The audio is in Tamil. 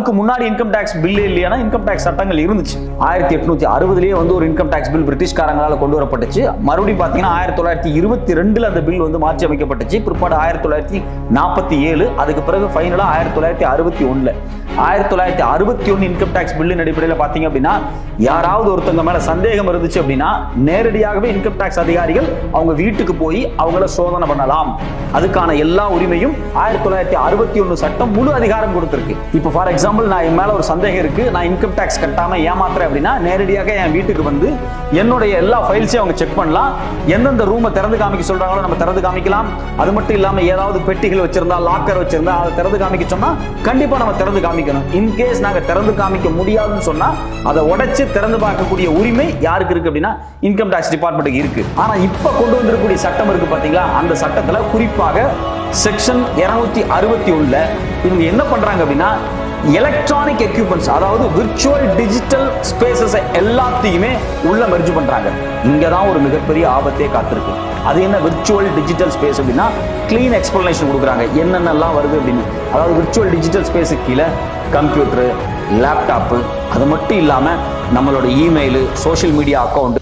அதுக்கு முன்னாடி இன்கம் டாக்ஸ் பில் இல்லையா, இன்கம் டாக்ஸ் சட்டங்கள் இருந்துச்சு. 1860 வந்து ஒரு இன்கம் டாக்ஸ் பில் பிரிட்டிஷ்காரங்களால கொண்டு வரப்பட்டுச்சு. மறுபடியும் பாத்தீங்கன்னா 1922 அந்த பில் வந்து மாற்றி அமைக்கப்பட்டுச்சு. பிற்பாடு 1947, அதுக்கு பிறகு ஃபைனலா 1961. 1961 இன்கம் டாக்ஸ் பில்லின் அடிப்படையில் பாத்தீங்க அப்படின்னா, யாராவது ஒருத்தவங்க மேல சந்தேகம் இருந்துச்சு அப்படின்னா நேரடியாகவே இன்கம் டாக்ஸ் அதிகாரிகள் அவங்க வீட்டுக்கு போய் அவங்கள சோதனை பண்ணலாம். அதுக்கான எல்லா உரிமையும் 1961 சட்டம் முழு அதிகாரம் கொடுத்திருக்கு. இப்போ ஃபார் எக்ஸாம்பிள், நான் என் மேல ஒரு சந்தேகம் இருக்கு, நான் இன்கம் டாக்ஸ் கட்டாம ஏமாத்துறேன் அப்படின்னா நேரடியாக என் வீட்டுக்கு வந்து என்னுடைய எல்லா ஃபைல்ஸையும் அவங்க செக் பண்ணலாம். எந்தெந்த ரூமை திறந்து காமிக்க சொல்றாங்களோ நம்ம திறந்து காமிக்கலாம். அது மட்டும் இல்லாம ஏதாவது பெட்டிகள் வச்சிருந்தா, லாக்கர் வச்சிருந்தா அதை திறந்து காமிக்க சொன்னா கண்டிப்பா நம்ம திறந்து காமிக்கணும். இன்கேஸ் நாங்க திறந்து காமிக்க முடியாதுன்னு சொன்னா அதை உடைச்சு திறந்து பார்க்கக்கூடிய உரிமை யாருக்கு இருக்கு அப்படின்னா இன்கம் டாக்ஸ் டிபார்ட்மெண்ட்டுக்கு இருக்கு. ஆனா இப்ப கொண்டு வந்திருக்கக்கூடிய சட்டம் இருக்கு பாத்தீங்களா, அந்த சட்டத்துல குறிப்பாக செக்ஷன் 261 இவங்க என்ன பண்றாங்க அப்படின்னா, எலக்ட்ரானிக் எக்யூப்மெண்ட்ஸ், அதாவது விர்ச்சுவல் டிஜிட்டல் ஸ்பேசஸ் எல்லாத்தையுமே உள்ள மெர்ஜ் பண்றாங்க. இங்கதான் ஒரு மிகப்பெரிய ஆபத்தே காத்திருக்கு. அது என்ன விர்ச்சுவல் டிஜிட்டல் ஸ்பேஸ் அப்படின்னா, கிளீன் எக்ஸ்பிளனேஷன் கொடுக்குறாங்க என்னென்னலாம் வருது அப்படின்னு. அதாவது விர்ச்சுவல் டிஜிட்டல் ஸ்பேஸுக்கு கீழே கம்ப்யூட்டரு, லேப்டாப்பு, அது மட்டும் இல்லாம நம்மளோட இமெயில், சோஷியல் மீடியா அக்கௌண்ட்,